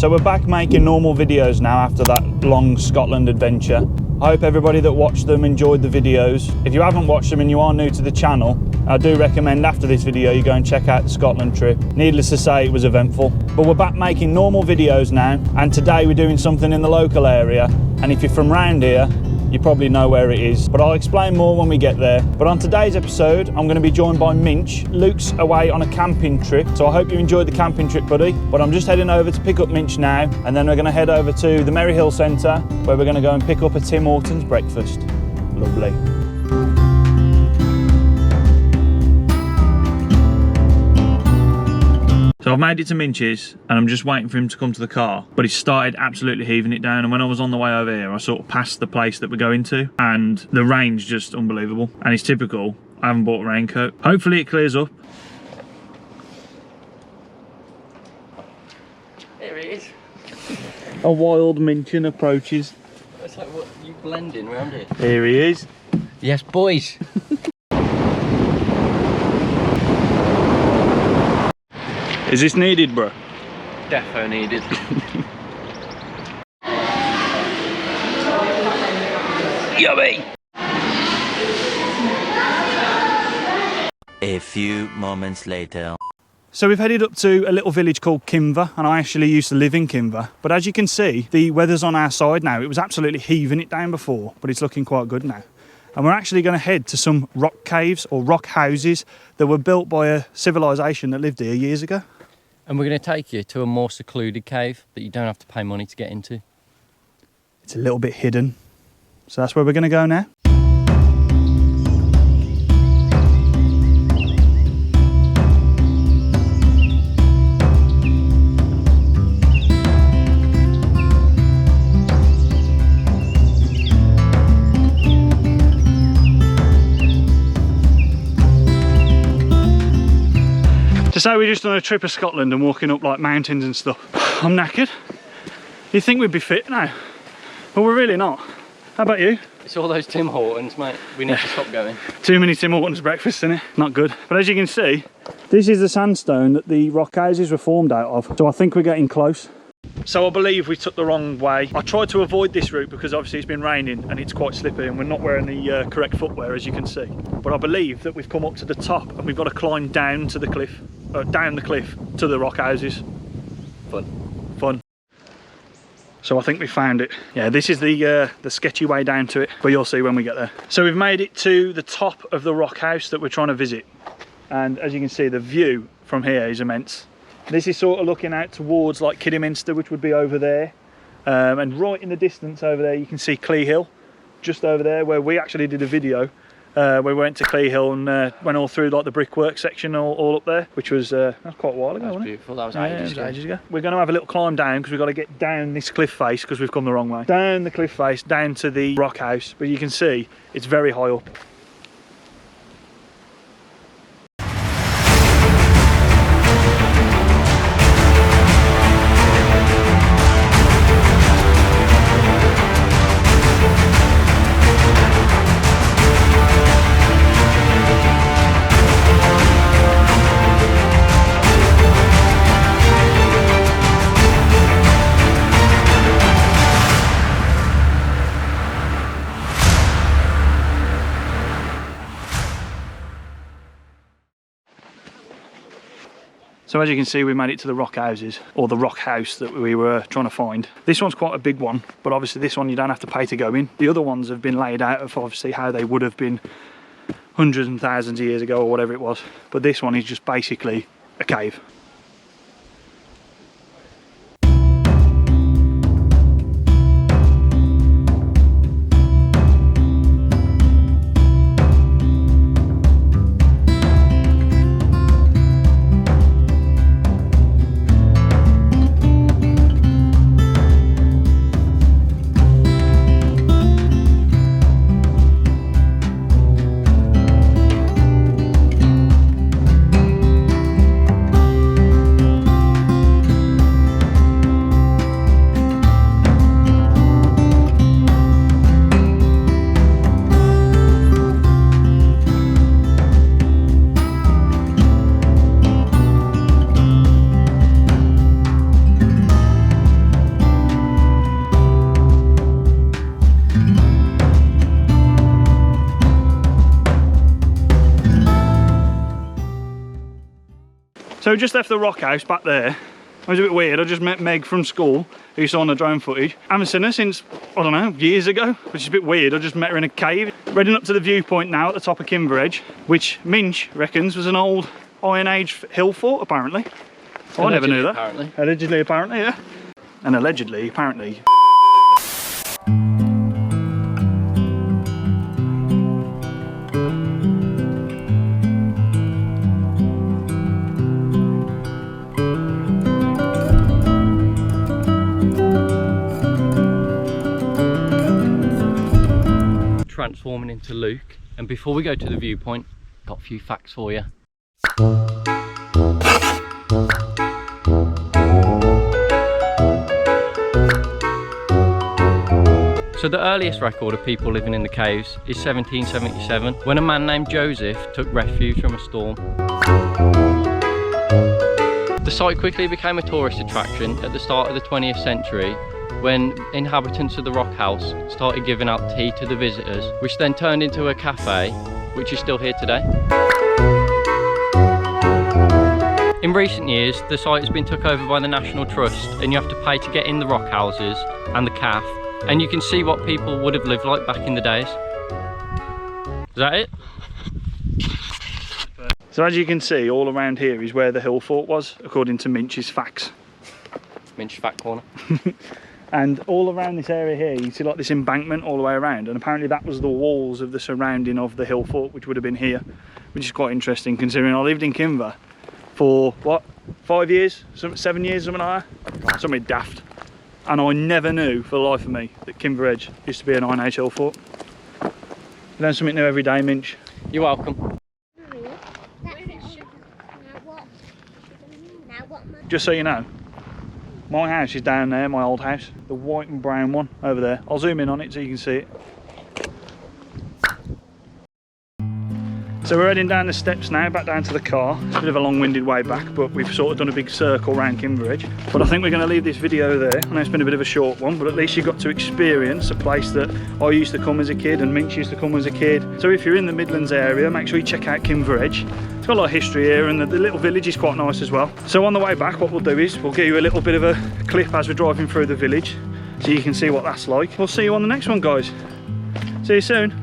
So we're back making normal videos now after that long Scotland adventure. I hope everybody that watched them enjoyed the videos. If you haven't watched them and you are new to the channel, I do recommend after this video you go and check out the Scotland trip. Needless to say, it was eventful. But we're back making normal videos now, and today we're doing something in the local area. And if you're from round here, you probably know where it is, but I'll explain more when we get there. But on today's episode, I'm going to be joined by Minch. Luke's away on a camping trip, so I hope you enjoyed the camping trip, buddy. But I'm just heading over to pick up Minch now, and then we're going to head over to the Merry Hill Centre, where we're going to go and pick up a Tim Hortons breakfast. Lovely. So I've made it to Minch's and I'm just waiting for him to come to the car, but he started absolutely heaving it down, and when I was on the way over here I sort of passed the place that we're going to and the rain's just unbelievable, and it's typical, I haven't bought a raincoat. Hopefully it clears up. There it is. A wild Minchin approaches. It's like what you blending around here. Here he is. Yes, boys. Is this needed, bro? Defo needed. Yummy! A few moments later. So we've headed up to a little village called KINVER, and I actually used to live in KINVER. But as you can see, the weather's on our side now. It was absolutely heaving it down before, but it's looking quite good now. And we're actually going to head to some rock caves or rock houses that were built by a civilization that lived here years ago. And we're going to take you to a more secluded cave that you don't have to pay money to get into. It's a little bit hidden. So that's where we're going to go now. To say we're just on a trip of Scotland and walking up like mountains and stuff. I'm knackered. You'd think we'd be fit now, but we're really not. How about you? It's all those Tim Hortons, mate. We need to stop going. Too many Tim Hortons breakfasts, isn't it? Not good. But as you can see, this is the sandstone that the rock houses were formed out of. So I think we're getting close. So I believe we took the wrong way. I tried to avoid this route because obviously it's been raining and it's quite slippy and we're not wearing the correct footwear, as you can see. But I believe that we've come up to the top and we've got to climb down to the cliff, down the cliff to the rock houses. Fun. So I think we found it. Yeah, this is the sketchy way down to it, but you'll see when we get there. So we've made it to the top of the rock house that we're trying to visit. And as you can see, the view from here is immense. This is sort of looking out towards like Kidderminster, which would be over there. And right in the distance over there, you can see Clee Hill, just over there, where we actually did a video. We went to Clee Hill and went all through like the brickwork section all up there, which was quite a while ago, wasn't it? Beautiful. That was ages ago. We're going to have a little climb down because we've got to get down this cliff face because we've come the wrong way. Down the cliff face, down to the rock house, but you can see it's very high up. So as you can see, we made it to the rock houses, or the rock house that we were trying to find. This one's quite a big one, but obviously this one you don't have to pay to go in. The other ones have been laid out of obviously how they would have been hundreds and thousands of years ago or whatever it was. But this one is just basically a cave. So just left the rock house back there. It was a bit weird. I just met Meg from school, who saw on the drone footage. Haven't seen her since, I don't know, years ago, which is a bit weird. I just met her in a cave. Heading up to the viewpoint now at the top of KINVER EDGE, which Minch reckons was an old Iron Age hill fort, apparently. Oh, I never knew that. Apparently. Allegedly, apparently, yeah. And allegedly, apparently. Transforming into Luke, and before we go to the viewpoint, got a few facts for you. So the earliest record of people living in the caves is 1777, when a man named Joseph took refuge from a storm. The site quickly became a tourist attraction at the start of the 20th century, when inhabitants of the rock house started giving out tea to the visitors, which then turned into a cafe, which is still here today. In recent years, the site has been took over by the National Trust, and you have to pay to get in the rock houses and the cafe, and you can see what people would have lived like back in the days. Is that it? So as you can see, all around here is where the hill fort was, according to Minch's facts. Minch fact corner. And all around this area here, you see like this embankment all the way around, and apparently that was the walls of the surrounding of the hill fort, which would have been here, which is quite interesting considering I lived in KINVER for, what, 5 years? 7 years, something like that? Something daft. And I never knew for the life of me that KINVER EDGE used to be an Iron Age hill fort. You learn something new every day, Minch. You're welcome. Just so you know, my house is down there, my old house, the white and brown one over there. I'll zoom in on it so you can see it. So we're heading down the steps now, back down to the car. It's a bit of a long-winded way back, but we've sort of done a big circle around KINVER EDGE. But I think we're going to leave this video there. I know it's been a bit of a short one, but at least you got to experience a place that I used to come as a kid and Minch used to come as a kid. So if you're in the Midlands area, make sure you check out KINVER EDGE. It's got a lot of history here, and the little village is quite nice as well. So on the way back, what we'll do is we'll give you a little bit of a clip as we're driving through the village, so you can see what that's like. We'll see you on the next one, guys. See you soon.